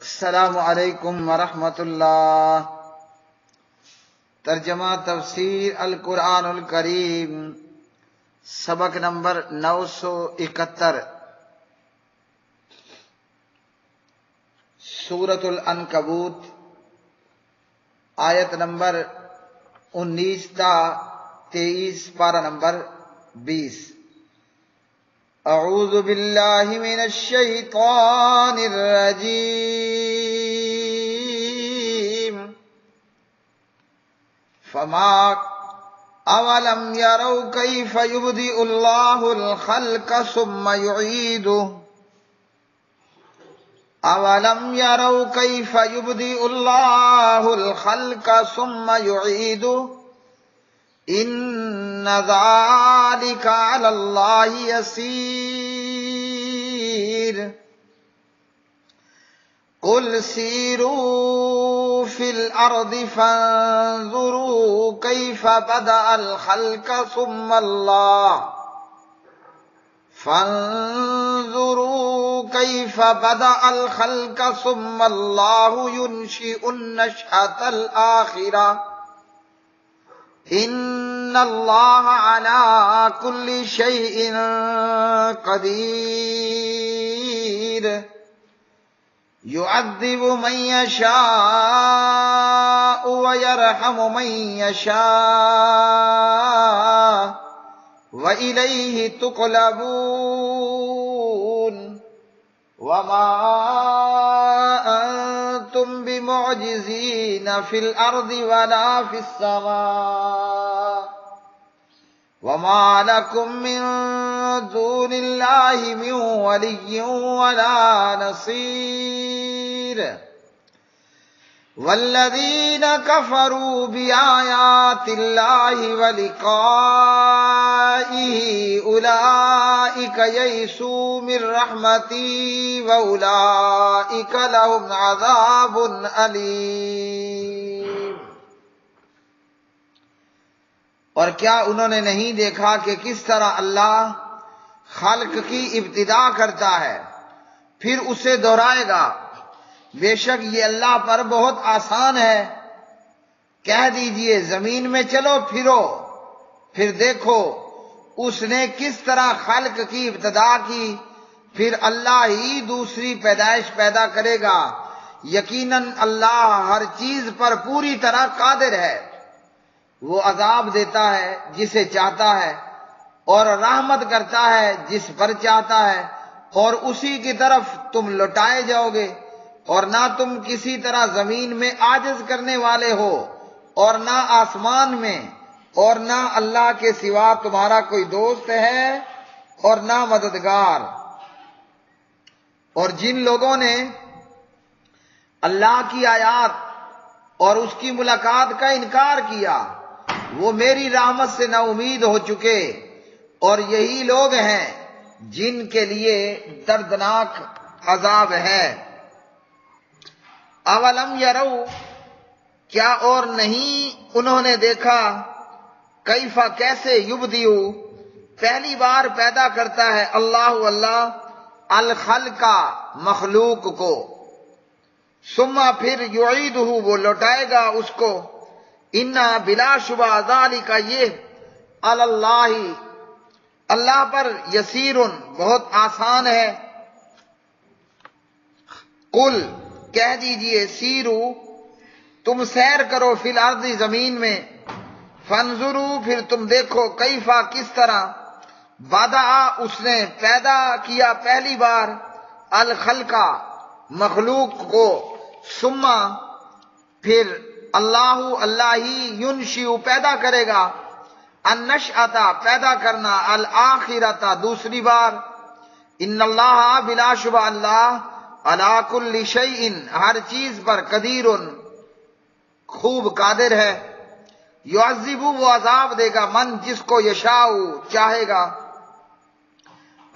السلام علیکم ورحمۃ اللہ۔ ترجمہ تفسیر القرآن الکریم، سبق نمبر 971، سورۃ العنکبوت، آیت نمبر 19 تا 23، پارہ نمبر 20۔ اعوذ باللہ من الشیطان الرجیم۔ فما اولم یروا کیف یبدئ اللہ الخلق ثم یعیدہ اولم یروا کیف یبدئ اللہ الخلق ثم یعیدہ ان ذلک علی اللہ یسیر۔ قل سیروا فی الارض فانظروا کیف بدأ الخلق ثم اللہ ينشئ النشأة الآخرہ ان اللہ علی کل شیء قدیر۔ یعذب من یشاء ویرحم من یشاء وإلیہ تقلبون۔ وما انتم بمعجزین فی الارض ولا فی السماء وما لکم من دون اللہ من ولی ولا نصیر۔ والذین کفروا بآیات اللہ ولقائہ اولئک یئسوا من رحمتی واولئک لهم عذاب علیم۔ اور کیا انہوں نے نہیں دیکھا کہ کس طرح اللہ خلق کی ابتدا کرتا ہے پھر اسے دہرائے گا؟ بے شک یہ اللہ پر بہت آسان ہے۔ کہہ دیجئے زمین میں چلو پھرو، پھر دیکھو اس نے کس طرح خلق کی ابتدا کی، پھر اللہ ہی دوسری پیدائش پیدا کرے گا۔ یقیناً اللہ ہر چیز پر پوری طرح قادر ہے۔ وہ عذاب دیتا ہے جسے چاہتا ہے اور رحمت کرتا ہے جس پر چاہتا ہے، اور اسی کی طرف تم لوٹائے جاؤ گے۔ اور نہ تم کسی طرح زمین میں عاجز کرنے والے ہو اور نہ آسمان میں، اور نہ اللہ کے سوا تمہارا کوئی دوست ہے اور نہ مددگار۔ اور جن لوگوں نے اللہ کی آیات اور اس کی ملاقات کا انکار کیا وہ میری رحمت سے نا امید ہو چکے، اور یہی لوگ ہیں جن کے لیے دردناک عذاب ہے۔ اولم یروا، کیا اور نہیں انہوں نے دیکھا، کیفا کیسے، یبدئ پہلی بار پیدا کرتا ہے اللہ الخلق مخلوق کو، ثم پھر یعیدہ وہ لوٹائے گا اس کو، انا بلا شبہ ذالک یہ اللہ پر یسیر بہت آسان ہے۔ قل کہہ دیجئے سیرو تم سیر کرو فی الارض زمین میں، فانظروا پھر تم دیکھو کیفا کس طرح، بدأ اس نے پیدا کیا پہلی بار، الخلق مخلوق کو، ثم پھر اللہ ہی ینشئ پیدا کرے گا، النشأۃ پیدا کرنا، الآخرۃ دوسری بار، ان اللہ بلا شبہ اللہ علی کل شیء ہر چیز پر قدیر خوب قادر ہے۔ یعذب وہ عذاب دے گا، من جس کو یشاء چاہے گا،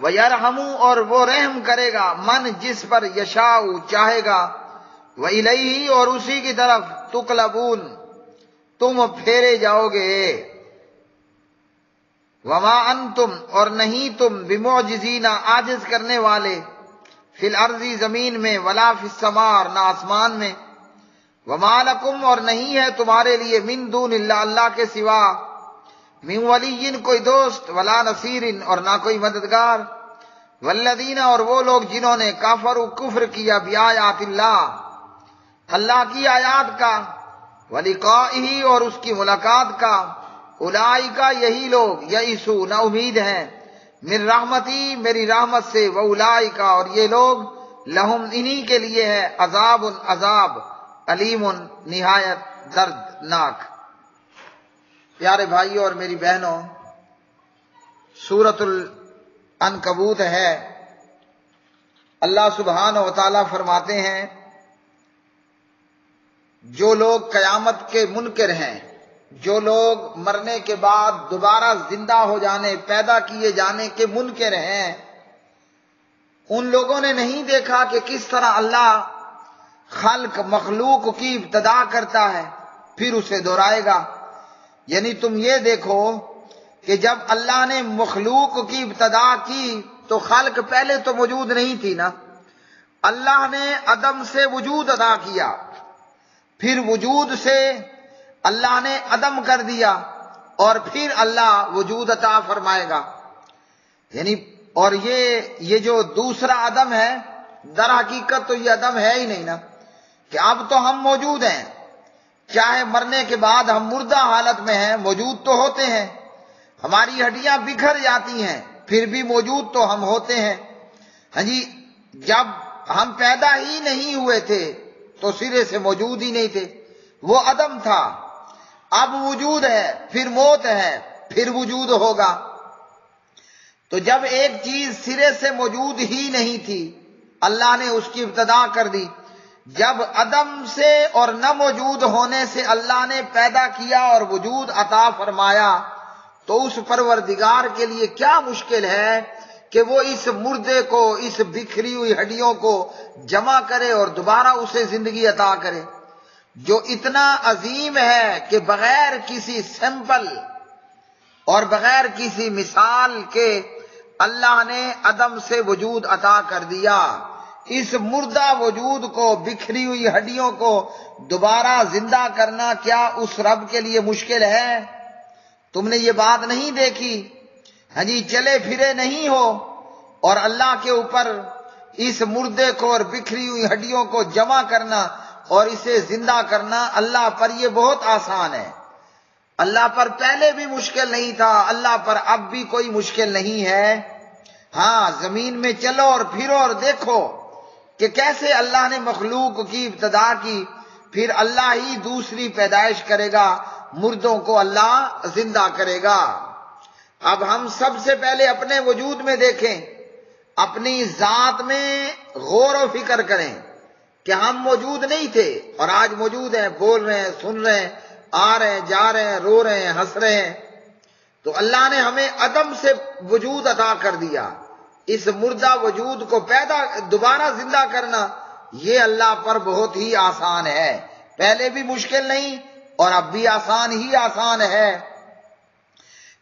ویرحم اور وہ رحم کرے گا، من جس پر یشاء چاہے گا، وإلیہ اور اسی کی طرف تقلبون تم پھیرے جاؤ گے۔ وما انتم اور نہیں تم بمعجزین عاجز کرنے والے، فی الارض زمین میں، ولا فی السماء اور نہ آسمان میں، وما لکم اور نہیں ہے تمہارے لیے، من دون اللہ اللہ کے سوا، من ولی کوئی دوست، ولا نصیر اور نہ کوئی مددگار، والذین اور وہ لوگ جنہوں نے کافروا کفر کیا بآیات اللہ اللہ کی آیات کا، ولقائہ اور اس کی ملاقات کا، اولئک یہی لوگ یئسوا نا امید ہیں، من رحمتی میری رحمت سے، واولئک اور یہ لوگ لہم انہی کے لیے ہے عذاب عذاب علیم نہایت دردناک۔ پیارے بھائیوں اور میری بہنوں، سورۃ العنکبوت ہے۔ اللہ سبحانہ و تعالیٰ فرماتے ہیں جو لوگ قیامت کے منکر ہیں، جو لوگ مرنے کے بعد دوبارہ زندہ ہو جانے، پیدا کیے جانے کے منکر ہیں، ان لوگوں نے نہیں دیکھا کہ کس طرح اللہ خلق مخلوق کی ابتدا کرتا ہے پھر اسے دہرائے گا۔ یعنی تم یہ دیکھو کہ جب اللہ نے مخلوق کی ابتدا کی تو خلق پہلے تو موجود نہیں تھی نا، اللہ نے عدم سے وجود ادا کیا، پھر وجود سے اللہ نے عدم کر دیا اور پھر اللہ وجود عطا فرمائے گا۔ یعنی اور یہ جو دوسرا عدم ہے، در حقیقت تو یہ عدم ہے ہی نہیں نا، کہ اب تو ہم موجود ہیں، چاہے مرنے کے بعد ہم مردہ حالت میں ہیں موجود تو ہوتے ہیں، ہماری ہڈیاں بکھر جاتی ہیں پھر بھی موجود تو ہم ہوتے ہیں۔ ہاں جی، جب ہم پیدا ہی نہیں ہوئے تھے تو سرے سے موجود ہی نہیں تھے، وہ عدم تھا، اب وجود ہے، پھر موت ہے، پھر وجود ہوگا۔ تو جب ایک چیز سرے سے موجود ہی نہیں تھی اللہ نے اس کی ابتدا کر دی، جب عدم سے اور نہ موجود ہونے سے اللہ نے پیدا کیا اور وجود عطا فرمایا، تو اس پروردگار کے لیے کیا مشکل ہے کہ وہ اس مردے کو، اس بکھری ہوئی ہڈیوں کو جمع کرے اور دوبارہ اسے زندگی عطا کرے، جو اتنا عظیم ہے کہ بغیر کسی سیمپل اور بغیر کسی مثال کے اللہ نے عدم سے وجود عطا کر دیا۔ اس مردہ وجود کو، بکھری ہوئی ہڈیوں کو دوبارہ زندہ کرنا کیا اس رب کے لیے مشکل ہے؟ تم نے یہ بات نہیں دیکھی؟ ہاں جی، چلے پھرے نہیں ہو اور اللہ کے اوپر اس مردے کو اور بکھری ہوئی ہڈیوں کو جمع کرنا اور اسے زندہ کرنا اللہ پر یہ بہت آسان ہے۔ اللہ پر پہلے بھی مشکل نہیں تھا، اللہ پر اب بھی کوئی مشکل نہیں ہے۔ ہاں، زمین میں چلو اور پھرو اور دیکھو کہ کیسے اللہ نے مخلوق کی ابتدا کی، پھر اللہ ہی دوسری پیدائش کرے گا، مردوں کو اللہ زندہ کرے گا۔ اب ہم سب سے پہلے اپنے وجود میں دیکھیں، اپنی ذات میں غور و فکر کریں کہ ہم موجود نہیں تھے اور آج موجود ہیں، بول رہے ہیں، سن رہے ہیں، آ رہے ہیں، جا رہے ہیں، رو رہے ہیں، ہنس رہے ہیں۔ تو اللہ نے ہمیں عدم سے وجود عطا کر دیا، اس مردہ وجود کو دوبارہ زندہ کرنا یہ اللہ پر بہت ہی آسان ہے، پہلے بھی مشکل نہیں اور اب بھی آسان ہی آسان ہے۔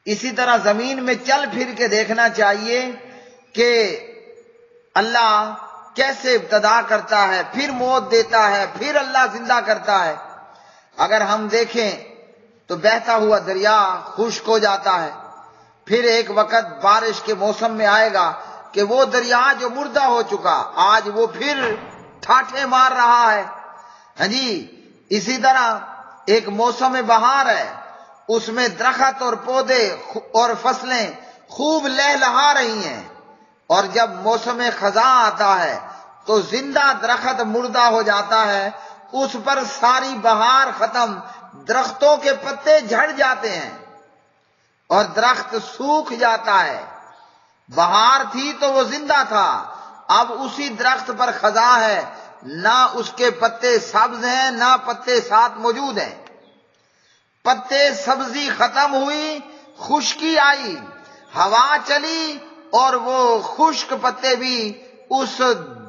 اسی طرح زمین میں چل پھر کے دیکھنا چاہیے کہ اللہ کیسے ابتدا کرتا ہے، پھر موت دیتا ہے، پھر اللہ زندہ کرتا ہے۔ اگر ہم دیکھیں تو بہتا ہوا دریا خشک ہو جاتا ہے، پھر ایک وقت بارش کے موسم میں آئے گا کہ وہ دریا جو مردہ ہو چکا آج وہ پھر ٹھاٹھے مار رہا ہے۔ ہاں جی، اسی طرح ایک موسم بہار ہے، اس میں درخت اور پودے اور فصلیں خوب لہلہا رہی ہیں، اور جب موسم خزاں آتا ہے تو زندہ درخت مردہ ہو جاتا ہے، اس پر ساری بہار ختم، درختوں کے پتے جھڑ جاتے ہیں اور درخت سوکھ جاتا ہے۔ بہار تھی تو وہ زندہ تھا، اب اسی درخت پر خزاں ہے، نہ اس کے پتے سبز ہیں نہ پتے ساتھ موجود ہیں، پتے سبزی ختم ہوئی، خشکی آئی، ہوا چلی اور وہ خشک پتے بھی اس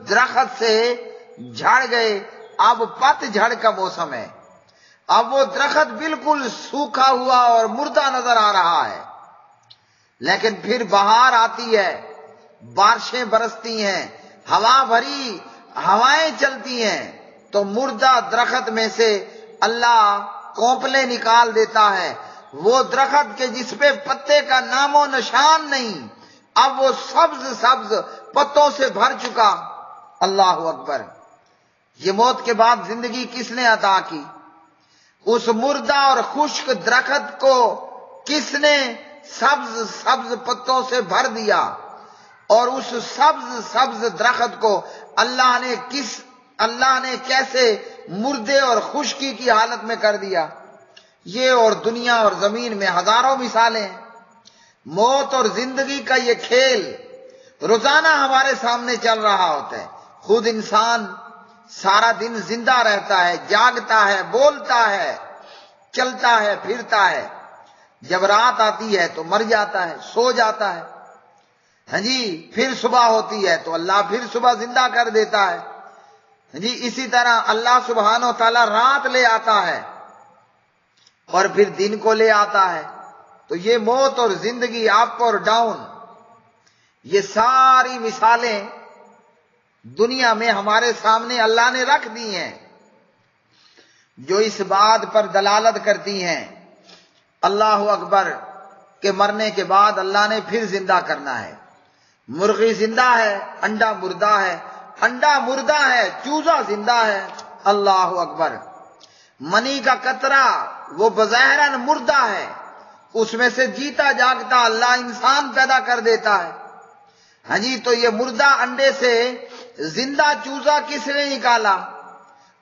درخت سے جھڑ گئے۔ اب پت جھڑ کا موسم ہے، اب وہ درخت بالکل سوکھا ہوا اور مردہ نظر آ رہا ہے، لیکن پھر بہار آتی ہے، بارشیں برستی ہیں، ہوا بھری ہوائیں چلتی ہیں تو مردہ درخت میں سے اللہ کونپلے نکال دیتا ہے، وہ درخت کے جس پہ پتے کا نام و نشان نہیں، اب وہ سبز سبز پتوں سے بھر چکا۔ اللہ اکبر! یہ موت کے بعد زندگی کس نے عطا کی؟ اس مردہ اور خشک درخت کو کس نے سبز سبز پتوں سے بھر دیا؟ اور اس سبز سبز درخت کو اللہ نے کیسے مردے اور خشکی کی حالت میں کر دیا؟ یہ اور دنیا اور زمین میں ہزاروں مثالیں ہیں۔ موت اور زندگی کا یہ کھیل روزانہ ہمارے سامنے چل رہا ہوتا ہے۔ خود انسان سارا دن زندہ رہتا ہے، جاگتا ہے، بولتا ہے، چلتا ہے، پھرتا ہے، جب رات آتی ہے تو مر جاتا ہے، سو جاتا ہے، ہاں جی، پھر صبح ہوتی ہے تو اللہ پھر صبح زندہ کر دیتا ہے، ہاں جی، اسی طرح اللہ سبحانہ و تعالیٰ رات لے آتا ہے اور پھر دن کو لے آتا ہے۔ تو یہ موت اور زندگی، اپ اور ڈاؤن، یہ ساری مثالیں دنیا میں ہمارے سامنے اللہ نے رکھ دی ہیں، جو اس بات پر دلالت کرتی ہیں، اللہ اکبر، کہ مرنے کے بعد اللہ نے پھر زندہ کرنا ہے۔ مرغی زندہ ہے، انڈا مردہ ہے، انڈا مردہ ہے، چوزا زندہ ہے، اللہ اکبر۔ منی کا قطرہ وہ بظاہراً مردہ ہے، اس میں سے جیتا جاگتا اللہ انسان پیدا کر دیتا ہے، ہاں جی، تو یہ مردہ انڈے سے زندہ چوزا کس نے نکالا؟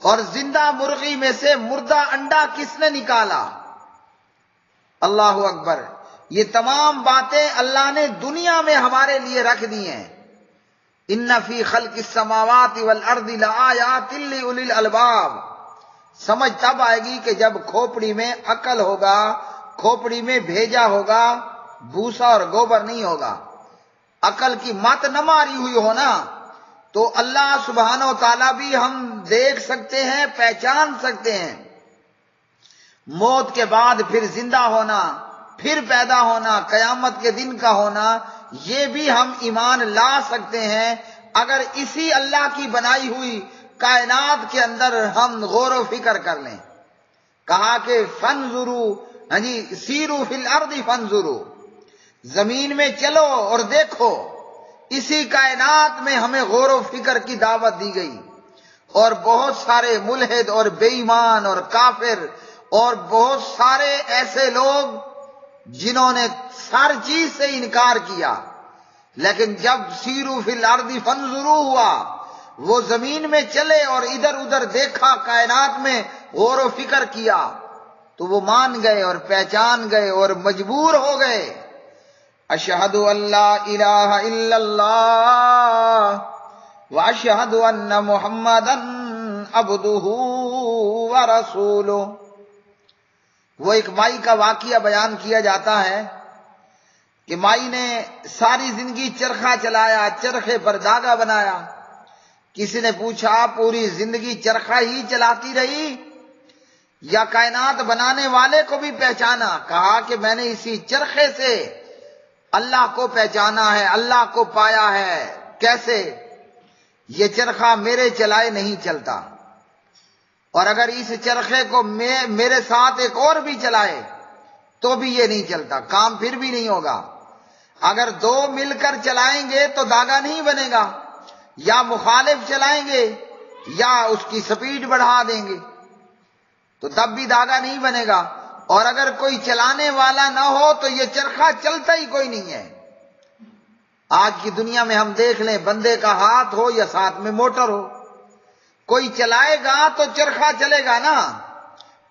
اور زندہ مرغی میں سے مردہ انڈا کس نے نکالا؟ اللہ اکبر! یہ تمام باتیں اللہ نے دنیا میں ہمارے لیے رکھ دی ہیں۔ ان فی خلق السماوات والارض لآیات لأولی الالباب۔ سمجھ تب آئے گی کہ جب کھوپڑی میں عقل ہوگا، کھوپڑی میں بھیجا ہوگا، بھوسا اور گوبر نہیں ہوگا، عقل کی مت نہ ماری ہوئی ہونا، تو اللہ سبحانہ و تعالیٰ بھی ہم دیکھ سکتے ہیں، پہچان سکتے ہیں۔ موت کے بعد پھر زندہ ہونا، پھر پیدا ہونا، قیامت کے دن کا ہونا، یہ بھی ہم ایمان لا سکتے ہیں اگر اسی اللہ کی بنائی ہوئی کائنات کے اندر ہم غور و فکر کر لیں۔ کہا کہ فانظروا، ہاں جی، سیروا فی الارض فانظروا، زمین میں چلو اور دیکھو۔ اسی کائنات میں ہمیں غور و فکر کی دعوت دی گئی، اور بہت سارے ملحد اور بے ایمان اور کافر اور بہت سارے ایسے لوگ جنہوں نے ہر چیز سے انکار کیا، لیکن جب سیروا فی الارض فانظروا ہوا، وہ زمین میں چلے اور ادھر ادھر دیکھا، کائنات میں غور و فکر کیا، تو وہ مان گئے اور پہچان گئے اور مجبور ہو گئے۔ اشہد ان لا الہ الا اللہ واشہد ان محمدا عبدہ ورسولہ۔ وہ ایک مائی کا واقعہ بیان کیا جاتا ہے کہ مائی نے ساری زندگی چرخہ چلایا، چرخے پر دھاگا بنایا۔ کسی نے پوچھا پوری زندگی چرخہ ہی چلاتی رہی یا کائنات بنانے والے کو بھی پہچانا؟ کہا کہ میں نے اسی چرخے سے اللہ کو پہچانا ہے، اللہ کو پایا ہے۔ کیسے؟ یہ چرخہ میرے چلائے نہیں چلتا، اور اگر اس چرخے کو میرے ساتھ ایک اور بھی چلائے تو بھی یہ نہیں چلتا، کام پھر بھی نہیں ہوگا۔ اگر دو مل کر چلائیں گے تو دھاگا نہیں بنے گا، یا مخالف چلائیں گے یا اس کی سپیڈ بڑھا دیں گے تو تب بھی دھاگا نہیں بنے گا، اور اگر کوئی چلانے والا نہ ہو تو یہ چرخہ چلتا ہی کوئی نہیں ہے۔ آج کی دنیا میں ہم دیکھ لیں، بندے کا ہاتھ ہو یا ساتھ میں موٹر ہو، کوئی چلائے گا تو چرخہ چلے گا نا،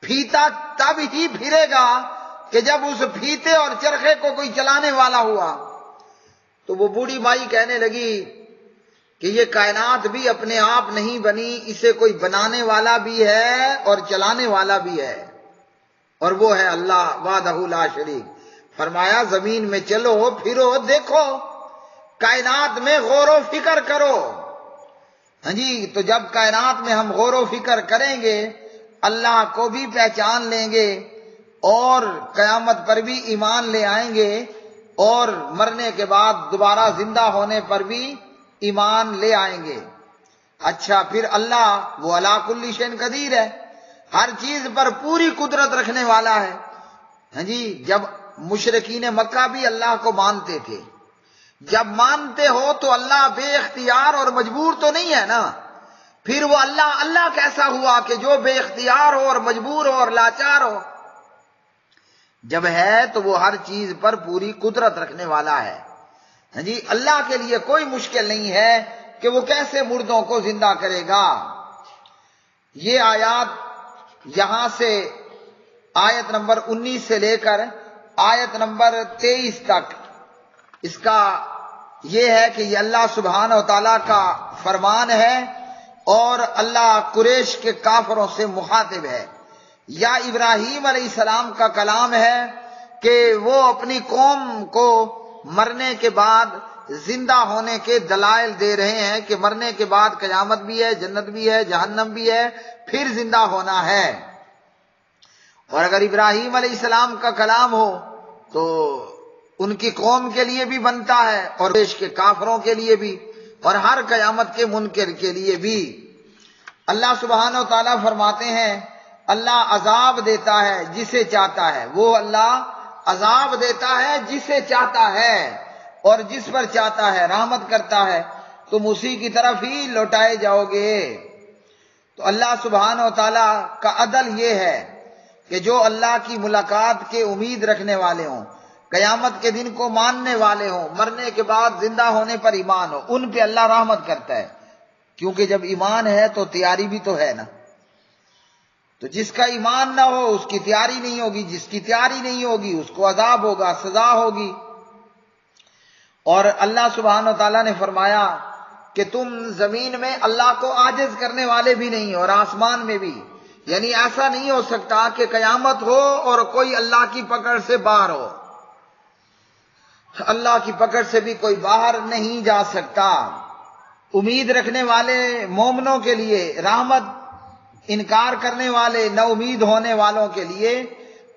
پھیتا تب ہی پھرے گا کہ جب اس پھیتے اور چرخے کو کوئی چلانے والا ہوا۔ تو وہ بوڑھی مائی کہنے لگی کہ یہ کائنات بھی اپنے آپ نہیں بنی، اسے کوئی بنانے والا بھی ہے اور چلانے والا بھی ہے، اور وہ ہے اللہ وحدہ لا شریک۔ فرمایا زمین میں چلو پھرو، دیکھو، کائنات میں غور و فکر کرو۔ ہاں جی، تو جب کائنات میں ہم غور و فکر کریں گے، اللہ کو بھی پہچان لیں گے اور قیامت پر بھی ایمان لے آئیں گے، اور مرنے کے بعد دوبارہ زندہ ہونے پر بھی ایمان لے آئیں گے۔ اچھا، پھر اللہ وہ علی کل شیء قدیر ہے، ہر چیز پر پوری قدرت رکھنے والا ہے۔ ہاں جی، جب مشرکین مکہ بھی اللہ کو مانتے تھے، جب مانتے ہو تو اللہ بے اختیار اور مجبور تو نہیں ہے نا، پھر وہ اللہ کیسا ہوا کہ جو بے اختیار ہو اور مجبور ہو اور لاچار ہو؟ جب ہے تو وہ ہر چیز پر پوری قدرت رکھنے والا ہے۔ ہاں جی، اللہ کے لیے کوئی مشکل نہیں ہے کہ وہ کیسے مردوں کو زندہ کرے گا۔ یہ آیات یہاں سے آیت نمبر 19 سے لے کر آیت نمبر 23 تک اس کا یہ ہے کہ یہ اللہ سبحانہ و تعالیٰ کا فرمان ہے اور اللہ قریش کے کافروں سے مخاطب ہے، یا ابراہیم علیہ السلام کا کلام ہے کہ وہ اپنی قوم کو مرنے کے بعد زندہ ہونے کے دلائل دے رہے ہیں کہ مرنے کے بعد قیامت بھی ہے، جنت بھی ہے، جہنم بھی ہے، پھر زندہ ہونا ہے۔ اور اگر ابراہیم علیہ السلام کا کلام ہو تو ان کی قوم کے لیے بھی بنتا ہے اور دیش کے کافروں کے لیے بھی، اور ہر قیامت کے منکر کے لیے بھی۔ اللہ سبحانہ و تعالیٰ فرماتے ہیں اللہ عذاب دیتا ہے جسے چاہتا ہے، وہ اللہ عذاب دیتا ہے جسے چاہتا ہے، اور جس پر چاہتا ہے رحمت کرتا ہے، تم اسی کی طرف ہی لوٹائے جاؤ گے۔ تو اللہ سبحانہ و تعالیٰ کا عدل یہ ہے کہ جو اللہ کی ملاقات کے امید رکھنے والے ہوں، قیامت کے دن کو ماننے والے ہوں، مرنے کے بعد زندہ ہونے پر ایمان ہو، ان پہ اللہ رحمت کرتا ہے، کیونکہ جب ایمان ہے تو تیاری بھی تو ہے نا۔ تو جس کا ایمان نہ ہو اس کی تیاری نہیں ہوگی، جس کی تیاری نہیں ہوگی اس کو عذاب ہوگا، سزا ہوگی۔ اور اللہ سبحانہ و تعالیٰ نے فرمایا کہ تم زمین میں اللہ کو عاجز کرنے والے بھی نہیں اور آسمان میں بھی، یعنی ایسا نہیں ہو سکتا کہ قیامت ہو اور کوئی اللہ کی پکڑ سے باہر ہو، اللہ کی پکڑ سے بھی کوئی باہر نہیں جا سکتا۔ امید رکھنے والے مومنوں کے لیے رحمت، انکار کرنے والے نا امید ہونے والوں کے لیے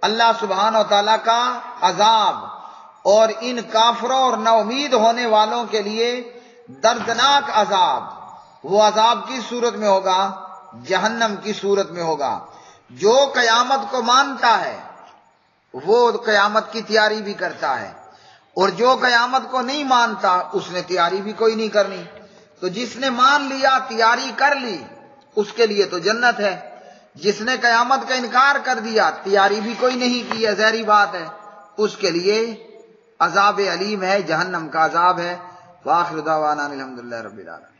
اللہ سبحانہ و تعالیٰ کا عذاب، اور ان کافروں اور نا امید ہونے والوں کے لیے دردناک عذاب۔ وہ عذاب کی صورت میں ہوگا، جہنم کی صورت میں ہوگا۔ جو قیامت کو مانتا ہے وہ قیامت کی تیاری بھی کرتا ہے، اور جو قیامت کو نہیں مانتا اس نے تیاری بھی کوئی نہیں کرنی۔ تو جس نے مان لیا، تیاری کر لی، اس کے لیے تو جنت ہے۔ جس نے قیامت کا انکار کر دیا، تیاری بھی کوئی نہیں کی ہے، ظاہری بات ہے، اس کے لیے عذاب علیم ہے، جہنم کا عذاب ہے۔ وآخر دعوانا الحمدللہ رب العالمین۔